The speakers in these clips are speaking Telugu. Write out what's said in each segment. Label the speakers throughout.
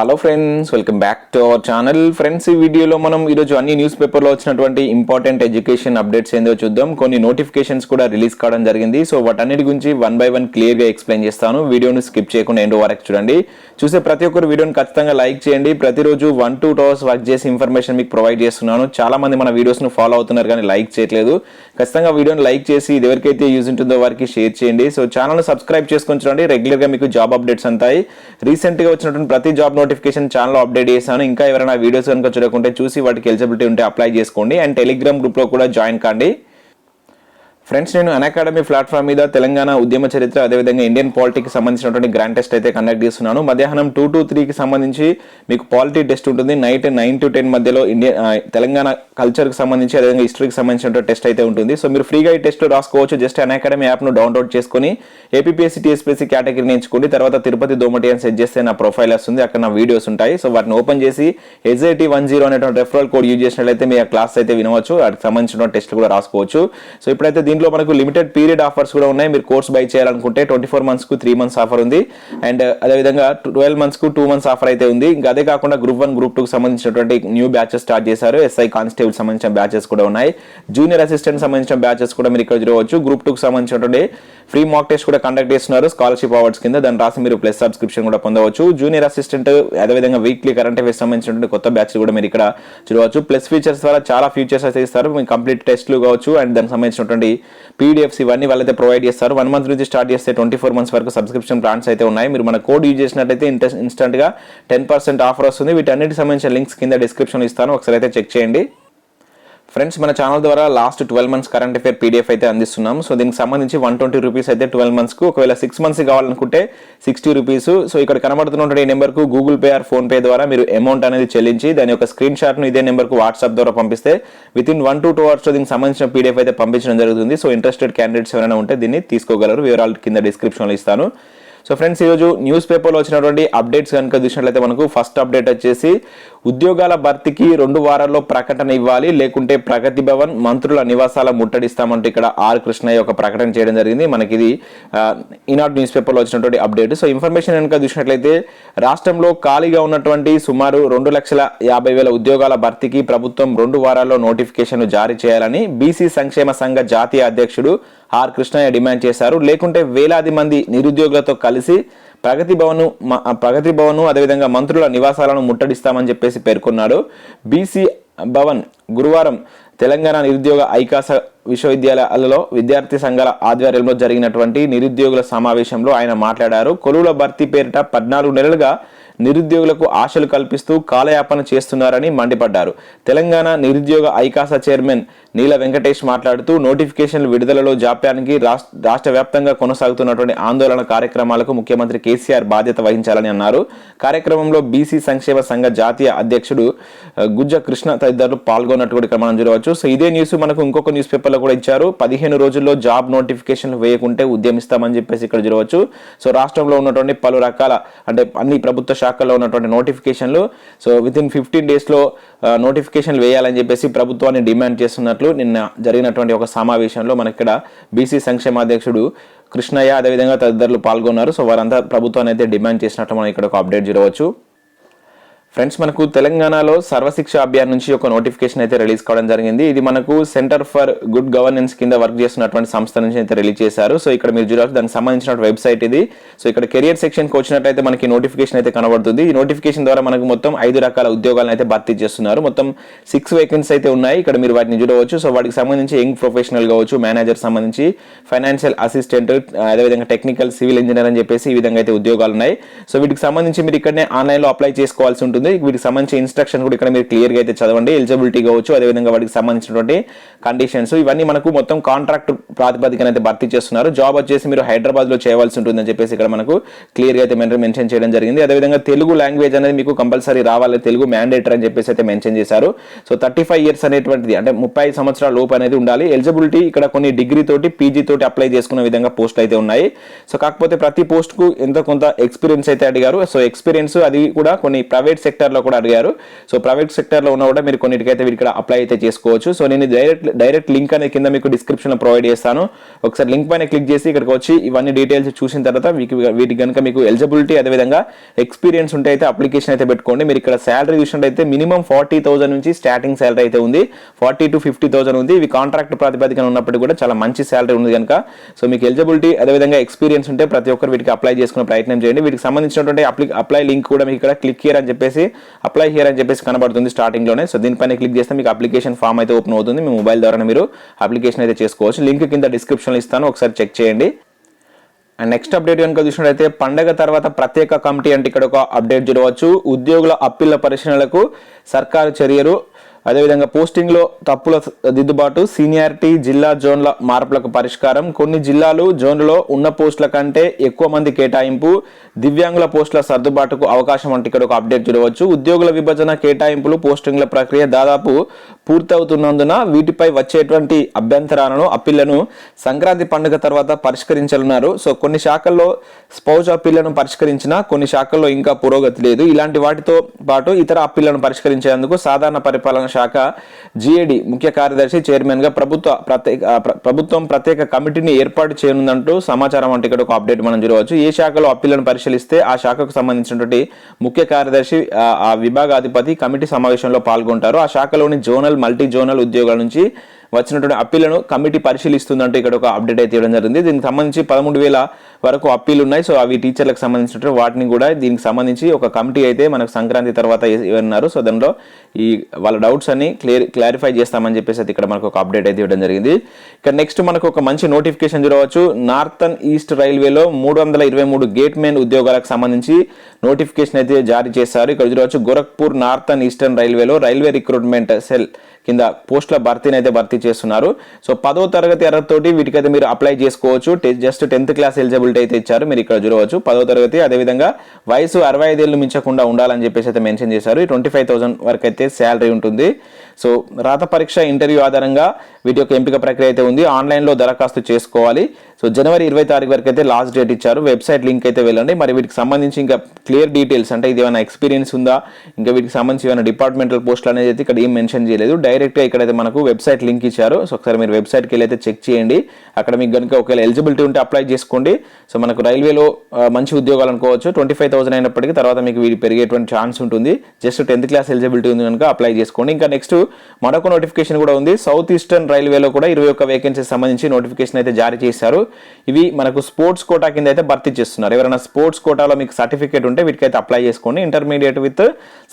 Speaker 1: Hello friends, welcome back to our channel. Friends, ఈ వీడియోలో మనం ఈరోజు అన్ని న్యూస్ పేపర్లో వచ్చినటువంటి ఇంపార్టెంట్ ఎడ్యుకేషన్ అప్డేట్స్ ఏందో చూద్దాం. కొన్ని నోటిఫికేషన్స్ కూడా రిలీజ్ కావడం జరిగింది. సో వాటన్నిటి గురించి వన్ బై వన్ క్లియర్గా ఎక్స్ప్లెయిన్ చేస్తాను. వీడియోని స్కిప్ చేయకుండా ఎండ్ వరకు చూడండి. చూసే ప్రతి ఒక్కరు వీడియోని ఖచ్చితంగా లైక్ చేయండి. ప్రతిరోజు 1-2 అవర్స్ వర్క్ చేసి ఇన్ఫర్మేషన్ మీకు ప్రొవైడ్ చేస్తున్నాను. చాలా మంది మన వీడియోస్ను ఫాలో అవుతున్నారు కానీ లైక్ చేయట్లేదు. ఖచ్చితంగా వీడియోని లైక్ చేసి ఇది ఎవరికైతే యూజ్ ఉంటుందో వారికి షేర్ చేయండి. సో ఛానల్ని సబ్స్క్రైబ్ చేసుకొని చూడండి. రెగ్యులర్గా మీకు జాబ్ అప్డేట్స్ అంతాయి. రీసెంట్గా వచ్చినటువంటి ప్రతి జాబ్ నోటిఫికేషన్ ఛానల్ అప్డేట్ చేశాను. ఇంకా ఎవరైనా వీడియోస్ కనుక చూడకుంటే చూసి వాటికి ఎలిజిబిలిటీ ఉంటే అప్లై చేసుకోండి. అండ్ టెలిగ్రామ్ గ్రూప్లో కూడా జాయిన్ కాండి. ఫ్రెండ్స్, నేను అకాడమీ ప్లాట్ఫామ్ మీద తెలంగాణ ఉద్యమ చరిత్ర అదేవిధంగా ఇండియన్ పాలిటీకి సంబంధించినటువంటి గ్రాండ్ టెస్ట్ అయితే కండక్ట్ చేస్తున్నాను. మధ్యాహ్నం 2 to 3కి సంబంధించి మీకు పాలిటీ టెస్ట్ ఉంటుంది. నైట్ 9 to 10 మధ్యలో తెలంగాణ కల్చర్కి సంబంధించి అదేవిధంగా హిస్టరీకి సంబంధించిన టెస్ట్ అయితే ఉంటుంది. సో మీరు ఫ్రీగా ఈ టెస్ట్ రాసుకోవచ్చు. జస్ట్ అకాడమీ యాప్ను డౌన్లోడ్ చేసుకుని ఏపీఎస్సీ టీఎస్పీఎస్సీ కేటగిరీని ఎంచుకోండి. తర్వాత తిరుపతి దోమటి అని సెట్ చేస్తే నా ప్రొఫైల్ వస్తుంది. అక్కడ నా వీడియోస్ ఉంటాయి. సో వాటిని ఓపెన్ చేసి SIT10 అనేటువంటి రెఫరల్ కోడ్ యూజ్ చేసినట్లయితే మీ క్లాస్ అయితే వినవచ్చు. వాటికి సంబంధించిన టెస్ట్ కూడా రాసుకోవచ్చు. సో ఇప్పుడైతే దీంట్లో మనకు లిమిటెడ్ పీరియడ్ ఆఫర్స్ కూడా ఉన్నాయి. మీరు కోర్స్ బై చేయాలనుకుంటే 24 months కు 3 months ఆఫర్ ఉంది. అండ్ అదేవిధంగా 12 months కు 2 months ఆఫర్ అయితే ఉంది. ఇంకా అదే కాకుండా గ్రూప్ 1 గ్రూప్ 2 కి సంబంధించినటువంటి న్యూ బ్యాచెస్ స్టార్ట్ చేశారు. SI కానిస్టేబుల్ సంబంధించిన బ్యాచెస్ కూడా ఉన్నాయి. జూనియర్ అసిస్టెంట్ సంబంధించిన బ్యాచెస్ కూడా మీరు ఇక్కడ చూడవచ్చు. గ్రూప్ 2 కి సంబంధించినటువంటి ఫ్రీ మాక్ టెస్ట్ కూడా కండక్ట్ చేస్తున్నారు స్కాలర్షిప్ అవార్డ్స్ కింద. దాన్ని రాసి మీరు ప్లస్ సబ్స్క్రిప్షన్ కూడా పొందవచ్చు. జూనియర్ అసిస్టెంట్ అదేవిధంగా వీక్లీ కరెంట్ అఫైర్స్ సంబంధించినటువంటి కొత్త బ్యాచ్ కూడా మీరు ఇక్కడ చూడవచ్చు. ప్లస్ ఫీచర్స్ ద్వారా చాలా ఫీచర్స్ అయితే ఇస్తారు. మీకు కంప్లీట్ టెస్ట్లు కావచ్చు అండ్ దానికి సంబంధించినటువంటి PDFs ఇవన్నీ వాళ్ళైతే ప్రొవైడ్ చేస్తారు. 1 month నుంచి స్టార్ట్ చేస్తే 24 months వరకు సబ్స్క్రిప్షన్ ప్లాన్స్ అయితే ఉన్నాయి. మీరు మన కోడ్ యూజ్ చేసినట్లయితే ఇన్స్టెంట్ గా 10% ఆఫర్ వస్తుంది. వీటన్నిటికి సంబంధించిన లింక్స్ కింద డిస్క్రిప్షన్ ఇస్తాను, ఒకసారి అయితే చెక్ చేయండి. ఫ్రెండ్స్, మన ఛానల్ ద్వారా last 12 months current affair PDF అయితే అందిస్తున్నాం. సో దీనికి సంబంధించి 120 రూపీస్ అయితే 12 months కు. ఒకవేళ 6 months కావాలనుకుంటే 60 రూపీస్. సో ఇక్కడ కనబడుతున్నటువంటి ఈ నెంబర్కు Google Pay or PhonePe ద్వారా మీరు అమౌంట్ అనేది చెల్లించి దాని యొక్క స్క్రీన్ షాట్ను ఇదే నెంబర్కు వాట్సాప్ ద్వారా పంపిస్తే వితిన్ 1 to 2 hours దీనికి సంబంధించిన PDF అయితే పంపించడం జరుగుతుంది. సో ఇంట్రెస్టెడ్ క్యాండిడేట్స్ ఎవరైనా ఉంటే దీన్ని తీసుకోగలరు. వివరాలు కింద డిస్క్రిప్షన్లో ఇస్తాను. సో ఫ్రెండ్స్, ఈరోజు న్యూస్ పేపర్లో వచ్చినటువంటి అప్డేట్స్ కనుక చూసినట్లయితే మనకు ఫస్ట్ అప్డేట్ వచ్చేసి ఉద్యోగాల భర్తీకి 2 వారాల్లో ప్రకటన ఇవ్వాలి, లేకుంటే ప్రగతి భవన్ మంత్రుల నివాసాల ముట్టడిస్తామంటూ ఇక్కడ కృష్ణయ్య ఒక ప్రకటన చేయడం జరిగింది. మనకి ఇది ఈనాడు న్యూస్ పేపర్లో వచ్చినటువంటి అప్డేట్. సో ఇన్ఫర్మేషన్ కనుక చూసినట్లయితే రాష్ట్రంలో ఖాళీగా ఉన్నటువంటి సుమారు 2,50,000 ఉద్యోగాల భర్తీకి ప్రభుత్వం 2 వారాల్లో నోటిఫికేషన్లు జారీ చేయాలని బీసీ సంక్షేమ సంఘ జాతీయ అధ్యక్షుడు కృష్ణయ్య డిమాండ్ చేశారు. లేకుంటే వేలాది మంది నిరుద్యోగులతో కలిసి ప్రగతి భవన్ అదేవిధంగా మంత్రుల నివాసాలను ముట్టడిస్తామని చెప్పేసి పేర్కొన్నాడు. బీసీ భవన్ గురువారం తెలంగాణ నిరుద్యోగ ఐకాస విశ్వవిద్యాలయాలలో విద్యార్థి సంఘాల ఆధ్వర్యంలో జరిగినటువంటి నిరుద్యోగుల సమావేశంలో ఆయన మాట్లాడారు. కొలువుల భర్తీ పేరిట 14 నెలలుగా నిరుద్యోగులకు ఆశలు కల్పిస్తూ కాలయాపన చేస్తున్నారని మండిపడ్డారు. తెలంగాణ నిరుద్యోగ ఐకాస చైర్మన్ నీల వెంకటేష్ మాట్లాడుతూ నోటిఫికేషన్ల విడుదలలో జాప్యానికి రాష్ట్ర వ్యాప్తంగా కొనసాగుతున్నటువంటి ఆందోళన కార్యక్రమాలకు ముఖ్యమంత్రి కేసీఆర్ బాధ్యత వహించాలని అన్నారు. కార్యక్రమంలో బీసీ సంక్షేమ సంఘ జాతీయ అధ్యక్షుడు గుజ్జ కృష్ణ తదితరులు పాల్గొన్నట్టు కూడా మనం చూడవచ్చు. సో ఇదే న్యూస్ మనకు ఇంకొక న్యూస్ పేపర్లో కూడా ఇచ్చారు. 15 రోజుల్లో జాబ్ నోటిఫికేషన్లు వేయకుంటే ఉద్యమిస్తామని చెప్పేసి ఇక్కడ చూడవచ్చు. సో రాష్ట్రంలో ఉన్నటువంటి పలు రకాల అంటే అన్ని ప్రభుత్వ శాఖల్లో ఉన్నటువంటి నోటిఫికేషన్లు సో వితిన్ 15 days నోటిఫికేషన్లు వేయాలని చెప్పేసి ప్రభుత్వాన్ని డిమాండ్ చేస్తున్నట్లు నిన్న జరిగినటువంటి ఒక సమావేశంలో మనకి ఇక్కడ బీసీ సంక్షేమ అధ్యక్షుడు కృష్ణయ్య అదేవిధంగా తదితరులు పాల్గొన్నారు. సో వారంతా ప్రభుత్వాన్ని అయితే డిమాండ్ చేసినట్టు మనం ఇక్కడ ఒక అప్డేట్ చూడవచ్చు. ఫ్రెండ్స్, మనకు తెలంగాణలో సర్వశిక్ష అభియాన్ నుంచి ఒక నోటిఫికేషన్ అయితే రిలీజ్ కావడం జరిగింది. ఇది మనకు సెంటర్ ఫర్ గుడ్ గవర్నెన్స్ కింద వర్క్ చేస్తున్నటువంటి సంస్థ నుంచి అయితే రిలీజ్ చేశారు. సో ఇక్కడ మీరు చూడవచ్చు దానికి సంబంధించిన వెబ్సైట్ ఇది. సో ఇక్కడ కెరియర్ సెక్షన్కి వచ్చినట్లయితే మనకి నోటిఫికేషన్ అయితే కనబడుతుంది. ఈ నోటిఫికేషన్ ద్వారా మనకు మొత్తం 5 రకాల ఉద్యోగాలను అయితే భర్తీ చేస్తున్నారు. మొత్తం 6 వేకెన్సీస్ అయితే ఉన్నాయి. ఇక్కడ మీరు వాటిని చూడవచ్చు. సో వాటికి సంబంధించి యంగ్ ప్రొఫెషనల్ కావచ్చు, మేనేజర్ సంబంధించి, ఫైనాన్షియల్ అసిస్టెంట్, అదేవిధంగా టెక్నికల్ సివిల్ ఇంజనీర్ అని చెప్పేసి ఈ విధంగా అయితే ఉద్యోగాలు ఉన్నాయి. సో వీటికి సంబంధించి మీరు ఇక్కడనే ఆన్లైన్లో అప్లై చేసుకోవాల్సి ఉంటుంది. వీటికి సంబంధించిన ఇన్స్ట్రక్షన్ కూడా ఇక్కడ మీరు క్లియర్గా అయితే చదవండి. ఎలిజిబిలిటీ కావచ్చు అదేవిధంగా వాటికి సంబంధించినటువంటి కండిషన్స్ ఇవన్నీ మనకు మొత్తం కాంట్రాక్ట్ ప్రాతిపదికన అయితే భర్తీ చేస్తున్నారు. జాబ్ వచ్చేసి మీరు హైదరాబాద్లో చేయవలసి ఉంటుందని చెప్పేసి ఇక్కడ మనకు క్లియర్గా అయితే మెన్షన్ చేయడం జరిగింది. అదేవిధంగా తెలుగు లాంగ్వేజ్ అనేది మీకు కంపల్సరీ రావాలి, తెలుగు మ్యాండేటరీ అని చెప్పేసి అయితే మెన్షన్ చేశారు. సో 35 years అనేటువంటిది అంటే 35 సంవత్సరాల లోపు అనేది ఉండాలి. ఎలిజిబిలిటీ ఇక్కడ కొన్ని డిగ్రీ తోటి PG తోటి అప్లై చేసుకునే విధంగా పోస్టులు అయితే ఉన్నాయి. సో కాకపోతే ప్రతి పోస్ట్ కు ఎంతో కొంత ఎక్స్పీరియన్స్ అయితే అడిగారు. సో ఎక్స్పీరియన్స్ అది కూడా కొన్ని ప్రైవేట్ సెక్టర్లో కూడా అడిగారు. సో ప్రైవేట్ సెక్టర్లో ఉన్న కూడా మీరు కొన్నిటికైతే ఇక్కడ అప్లై అయితే చేసుకోవచ్చు. సో నేను డైరెక్ట్ లింక్ అనేది కింద మీకు డిస్క్రిప్షన్లో ప్రొవైడ్ చేస్తాను. ఒకసారి లింక్ పైన క్లిక్ చేసి ఇక్కడికి వచ్చి ఇవన్నీ డీటెయిల్స్ చూసిన తర్వాత వీటికి కనుక మీకు ఎలిజిబిలిటీ అదేవిధంగా ఎక్స్పీరియన్స్ ఉంటే అయితే అప్లికేషన్ అయితే పెట్టుకోండి. మీరు ఇక్కడ శాలరీ చూసినట్టయితే మినిమం 40,000 నుంచి స్టార్టింగ్ శాలరీ అయితే ఉంది, 40,000 to 50,000 ఉంది. ఇవి కాంట్రాక్ట్ ప్రాతిపదికన ఉన్నప్పటికీ కూడా చాలా మంచి శాలరీ ఉంది కనుక సో మీకు ఎలిజిబిలిటీ అదేవిధంగా ఎక్స్పీరియన్స్ ఉంటే ప్రతి ఒక్కరు వీటికి అప్లై చేసుకునే ప్రయత్నం చేయండి. వీటికి సంబంధించినటువంటి అప్లై లింక్ కూడా మీకు ఇక్కడ క్లిక్ హియర్ అని చెప్పేసి అప్లై హియర్ అని చెప్పేసి కనబడుతుంది స్టార్టింగ్ లోనే. సో దీనిపైన క్లిక్ చేస్తే మీకు అప్లికేషన్ ఫామ్ అయితే ఓపెన్ అవుతుంది. మీ మొబైల్ ద్వారా మీరు అప్లికేషన్ అయితే చేసుకోవచ్చు. లింక్ కింద డిస్క్రిప్షన్లో ఇస్తాను, ఒకసారి చెక్ చేయండి. అండ్ నెక్స్ట్ అప్డేట్ కనుక చూసినట్లయితే పండగ తర్వాత ప్రత్యేక కమిటీ అంటే ఇక్కడ ఒక అప్డేట్ చూడవచ్చు. ఉద్యోగుల అప్పీళ్ల పరిశీలనలకు సర్కారు చర్యలు, అదేవిధంగా పోస్టింగ్లో తప్పుల దిద్దుబాటు, సీనియారిటీ, జిల్లా జోన్ల మార్పులకు పరిష్కారం, కొన్ని జిల్లాలు జోన్లలో ఉన్న పోస్టుల కంటే ఎక్కువ మంది కేటాయింపు, దివ్యాంగుల పోస్టుల సర్దుబాటుకు అవకాశం అంటే ఇక్కడ ఒక అప్డేట్ చూడవచ్చు. ఉద్యోగుల విభజన, కేటాయింపులు, పోస్టింగ్ల ప్రక్రియ దాదాపు పూర్తవుతున్నందున వీటిపై వచ్చేటువంటి అభ్యంతరాలను అప్పీళ్లను సంక్రాంతి పండుగ తర్వాత పరిష్కరించనున్నారు. సో కొన్ని శాఖల్లో స్పౌజ్ అప్పీళ్లను పరిష్కరించినా కొన్ని శాఖల్లో ఇంకా పురోగతి లేదు. ఇలాంటి వాటితో పాటు ఇతర అప్పీళ్లను పరిష్కరించేందుకు సాధారణ పరిపాలన శాఖ జిఏడి ముఖ్య కార్యదర్శి చైర్మన్ గా ప్రభుత్వం ప్రత్యేక కమిటీని ఏర్పాటు చేయనుందంటూ సమాచారం అంటే ఇక్కడ ఒక అప్డేట్ మనం చూడవచ్చు. ఏ శాఖలో అప్పీళ్లను పరిశీలిస్తే ఆ శాఖకు సంబంధించినటువంటి ముఖ్య కార్యదర్శి ఆ విభాగాధిపతి కమిటీ సమావేశంలో పాల్గొంటారు. ఆ శాఖలోని జోనల్, మల్టీ జోనల్ ఉద్యోగాల నుంచి వచ్చినటువంటి అప్పీళ్లను కమిటీ పరిశీలిస్తుందంటూ ఇక్కడ ఒక అప్డేట్ అయితే ఇవ్వడం జరిగింది. దీనికి సంబంధించి 13,000 వరకు అప్పీలు ఉన్నాయి. సో అవి టీచర్లకు సంబంధించినటువంటి వాటిని కూడా దీనికి సంబంధించి ఒక కమిటీ అయితే మనకు సంక్రాంతి తర్వాత ఇవ్వన్నారు. సో దానిలో ఈ వాళ్ళ డౌట్స్ అన్ని క్లారిఫై చేస్తామని చెప్పేసి ఇక్కడ మనకు ఒక అప్డేట్ అయితే ఇవ్వడం జరిగింది. ఇక నెక్స్ట్ మనకు ఒక మంచి నోటిఫికేషన్ చూడవచ్చు. నార్థన్ ఈస్ట్ రైల్వేలో 323 గేట్ మెన్ ఉద్యోగాలకు సంబంధించి నోటిఫికేషన్ అయితే జారీ చేశారు. ఇక్కడ చూడవచ్చు గోరఖ్పూర్ నార్థన్ ఈస్టర్న్ రైల్వేలో రైల్వే రిక్రూట్మెంట్ సెల్ కింద పోస్టుల భర్తీని అయితే భర్తీ చేస్తున్నారు. సో 10వ తరగతి అర్హతతోటి వీటికైతే మీరు అప్లై చేసుకోవచ్చు. జస్ట్ 10th క్లాస్ ఎలిజిబిలిటీ అయితే ఇచ్చారు, మీరు ఇక్కడ చూడవచ్చు 10వ తరగతి. అదేవిధంగా వయసు 65 ఏళ్ళు మించకుండా ఉండాలని చెప్పేసి అయితే మెన్షన్ చేశారు. 25,000 వరకు అయితే శాలరీ ఉంటుంది. సో రాత పరీక్ష, ఇంటర్వ్యూ ఆధారంగా వీటి యొక్క ఎంపిక ప్రక్రియ అయితే ఉంది. ఆన్లైన్లో దరఖాస్తు చేసుకోవాలి. సో జనవరి 20 తారీఖు వరకు అయితే లాస్ట్ డేట్ ఇచ్చారు. వెబ్సైట్ లింక్ అయితే వెళ్ళండి. మరి వీటికి సంబంధించి ఇంకా క్లియర్ డీటెయిల్స్ అంటే ఇది ఏమైనా ఎక్స్పీరియన్స్ ఉందా, ఇంకా వీటికి సంబంధించి ఏమైనా డిపార్ట్మెంటల్ పోస్టులు అనేది అయితే ఇక్కడ ఏం మెన్షన్ చేయలేదు. డైరెక్ట్గా ఇక్కడైతే మనకు వెబ్సైట్ లింక్ ఇచ్చారు. సో ఒకసారి మీరు వెబ్సైట్కి వెళ్ళి అయితే చెక్ చేయండి. అక్కడ మీకు కనుక ఒకవేళ ఎలిజిబిలిటీ ఉంటే అప్లై చేసుకోండి. సో మనకు రైల్వేలో మంచి ఉద్యోగాలు అనుకోవచ్చు. 25,000 అయినప్పటికీ తర్వాత మీకు వీటి పెరిగేటువంటి ఛాన్స్ ఉంటుంది. జస్ట్ 10th క్లాస్ ఎలిజిబిలిటీ ఉంది కనుక అప్లై చేసుకోండి. ఇంకా నెక్స్ట్ మరొక నోటిఫికేషన్ కూడా ఉంది. సౌత్ ఈస్టర్న్ రైల్వేలో కూడా 21 వేకెన్సీ సంబంధించి నోటిఫికేషన్ అయితే జారీ చేశారు. ఇవి మనకు స్పోర్ట్స్ కోటా కింద అయితే భర్తీ చేస్తున్నారు. ఎవరైనా స్పోర్ట్స్ కోటాలో మీకు సర్టిఫికేట్ ఉంటే వీటికైతే అప్లై చేసుకోండి. ఇంటర్మీడియట్ విత్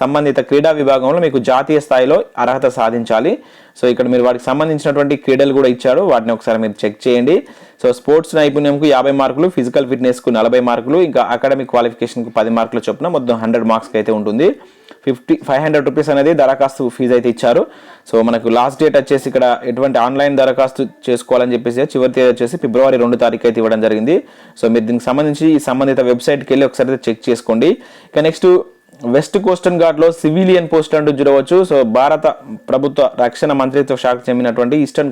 Speaker 1: సంబంధిత క్రీడా విభాగంలో మీకు జాతీయ స్థాయిలో అర్హత సాధించాలి. సో ఇక్కడ మీరు వాటికి సంబంధించినటువంటి క్రీడలు కూడా ఇచ్చారు, వాటిని ఒకసారి మీరు చెక్ చేయండి. సో స్పోర్ట్స్ నైపుణ్యంకు 50 మార్కులు, ఫిజికల్ ఫిట్నెస్కు 40 మార్కులు, ఇంకా అకాడమిక్ క్వాలిఫికేషన్కు 10 మార్కులు చొప్పున మొత్తం 100 మార్క్స్కి అయితే ఉంటుంది. 500 రూపీస్ అనేది దరఖాస్తు ఫీజు అయితే ఇచ్చారు. సో మనకు లాస్ట్ డేట్ వచ్చేసి ఇక్కడ ఎటువంటి ఆన్లైన్ దరఖాస్తు చేసుకోవాలని చెప్పేసి చివరి తేదీ వచ్చేసి ఫిబ్రవరి 2 తారీఖు అయితే ఇవ్వడం జరిగింది. సో మీరు దీనికి సంబంధించి ఈ సంబంధిత వెబ్సైట్కి వెళ్ళి ఒకసారి చెక్ చేసుకోండి. ఇక నెక్స్ట్ వెస్ట్ కోస్టర్న్ గార్డ్లో సివిలియన్ పోస్ట్ అంటూ చూడవచ్చు. సో భారత ప్రభుత్వ రక్షణ మంత్రిత్వ శాఖకు చెందినటువంటి ఈస్టర్న్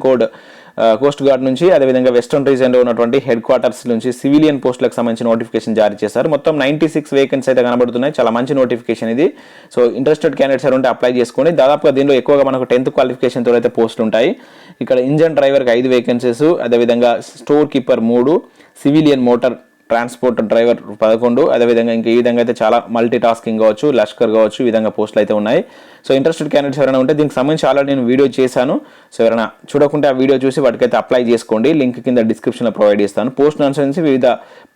Speaker 1: కోస్ట్ గార్డ్ నుంచి అదేవిధంగా వెస్టర్న్ రీజియన్లో ఉన్నటువంటి హెడ్ క్వార్టర్స్ నుంచి సివిలియన్ పోస్టులకు సంబంధించిన నోటిఫికేషన్ జారీ చేశారు. మొత్తం 96 వేకెన్సీ అయితే కనబడుతున్నాయి. చాలా మంచి నోటిఫికేషన్ ఇది. సో ఇంట్రెస్టెడ్ క్యాండిడేట్స్ ఉంటే అప్లై చేసుకోండి. దాదాపుగా దీనిలో ఎక్కువగా మనకు 10th క్వాలిఫికేషన్తో అయితే పోస్టులు ఉంటాయి. ఇక్కడ ఇంజన్ డ్రైవర్కి 5 వేకెన్సీస్, అదేవిధంగా store keeper 3, civilian motor transport driver 11, అదేవిధంగా ఇంకా ఈ విధంగా అయితే చాలా మల్టీ టాస్కింగ్ కావచ్చు, లష్కర్ కావచ్చు, ఈ విధంగా పోస్టులు అయితే ఉన్నాయి. సో ఇంట్రెస్టెడ్ క్యాండిడేట్స్ ఎవరైనా ఉంటే దీనికి సంబంధించి ఆల్రెడీ నేను వీడియో చేశాను. సో ఎవరైనా చూడకుంటే ఆ వీడియో చూసి వాటికైతే అప్లై చేసుకోండి. లింక్ కింద డిస్క్రిప్షన్లో ప్రొవైడ్ చేస్తాను. పోస్ట్ అనుసరించి వివిధ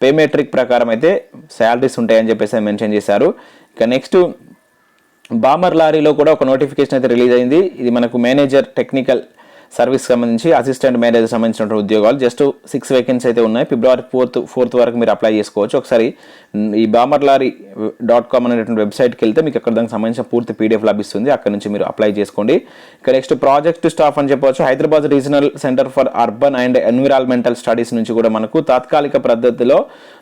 Speaker 1: పేమెట్రిక్ ప్రకారం అయితే శాలరీస్ ఉంటాయని చెప్పేసి మెన్షన్ చేశారు. ఇక నెక్స్ట్ బామర్ లారీలో కూడా ఒక నోటిఫికేషన్ అయితే రిలీజ్ అయింది. ఇది మనకు మేనేజర్ టెక్నికల్ సర్వీస్ సంబంధించి అసిస్టెంట్ మేనేజర్ సంబంధించిన ఉద్యోగాలు. జస్ట్ 6 వేకెన్సీ అయితే ఉన్నాయి. ఫిబ్రవరి 4th వరకు మీరు అప్లై చేసుకోవచ్చు. ఒకసారి ఈ bamarlari.com అనేటువంటి వెబ్సైట్కి వెళ్తే మీకు అక్కడ దానికి సంబంధించిన పూర్తి PDF లభిస్తుంది. అక్కడ నుంచి మీరు అప్లై చేసుకోండి. ఇక నెక్స్ట్ ప్రాజెక్ట్ స్టాఫ్ అని చెప్పవచ్చు. Hyderabad regional centre for urban and environmental studies నుంచి కూడా మనకు తాత్కాలిక పద్ధతిలో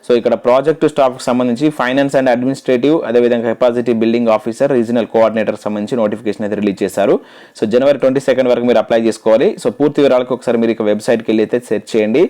Speaker 1: సో ఇక్కడ ప్రాజెక్ట్ స్టాఫ్కి సంబంధించి ఫైనాన్స్ అండ్ అడ్మినిస్ట్రేటివ్, అదేవిధంగా capacity building officer, regional coordinator సంబంధించి నోటిఫికేషన్ అయితే రిలీజ్ చేశారు. సో జనవరి 22 వరకు మీరు అప్లై చేసుకోవాలి. చేసుకోవాలి. సో పూర్తి వివరాలకు ఒకసారి మీరు ఇక వెబ్సైట్కి వెళ్ళి అయితే సెర్చ్ చేయండి.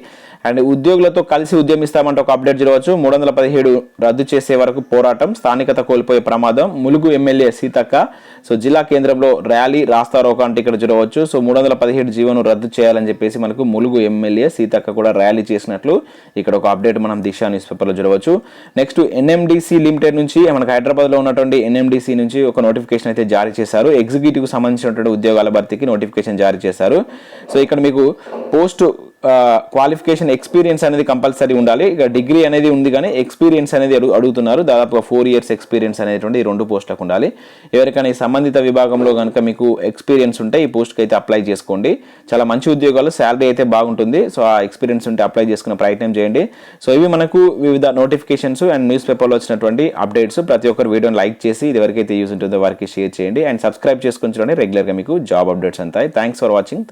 Speaker 1: అండ్ ఉద్యోగులతో కలిసి ఉద్యమిస్తామంటే ఒక అప్డేట్ చూడవచ్చు. 317 రద్దు చేసే వరకు పోరాటం, స్థానికత కోల్పోయే ప్రమాదం, ములుగు ఎమ్మెల్యే సీతక్క సో జిల్లా కేంద్రంలో ర్యాలీ రాస్తారోక అంటే ఇక్కడ చూడవచ్చు. సో 317 జీవోను రద్దు చేయాలని చెప్పేసి మనకు ములుగు ఎమ్మెల్యే సీతక్క కూడా ర్యాలీ చేసినట్లు ఇక్కడ ఒక అప్డేట్ మనం దిశ న్యూస్ పేపర్లో చూడవచ్చు. నెక్స్ట్ ఎన్ఎండిసి లిమిటెడ్ నుంచి మనకు హైదరాబాద్లో ఉన్నటువంటి ఎన్ఎండిసి నుంచి ఒక నోటిఫికేషన్ అయితే జారీ చేశారు. ఎగ్జిక్యూటివ్కి సంబంధించినటువంటి ఉద్యోగాల భర్తీకి నోటిఫికేషన్ జారీ చేశారు. సో ఇక్కడ మీకు పోస్ట్ క్వాలిఫికేషన్ ఎక్స్పీరియన్స్ అనేది కంపల్సరీ ఉండాలి. ఇక డిగ్రీ అనేది ఉంది కానీ ఎక్స్పీరియన్స్ అనేది అడుగుతున్నారు. దాదాపుగా 4 years ఎక్స్పీరియన్స్ అనేటువంటి ఈ 2 పోస్టులకు ఉండాలి. ఎవరికైనా ఈ సంబంధిత విభాగంలో కనుక మీకు ఎక్స్పీరియన్స్ ఉంటే ఈ పోస్ట్కి అయితే అప్లై చేసుకోండి. చాలా మంచి ఉద్యోగాలు, శాలరీ అయితే బాగుంటుంది. సో ఆ ఎక్స్పీరియన్స్ ఉంటే అప్లై చేసుకునే ప్రయత్నం చేయండి. సో ఇవి మనకు వివిధ నోటిఫికేషన్స్ అండ్ న్యూస్ పేపర్లో వచ్చినటువంటి అప్డేట్స్. ప్రతి ఒక్కరు వీడియోని లైక్ చేసి ఇది ఎవరికైతే యూజ్ ఉంటుందో వారికి షేర్ చేయండి అండ్ సబ్స్క్రైబ్ చేసుకుని చూడండి. రెగ్యులర్గా మీకు జాబ్ అప్డేట్స్ అంతాయి. Thanks for watching.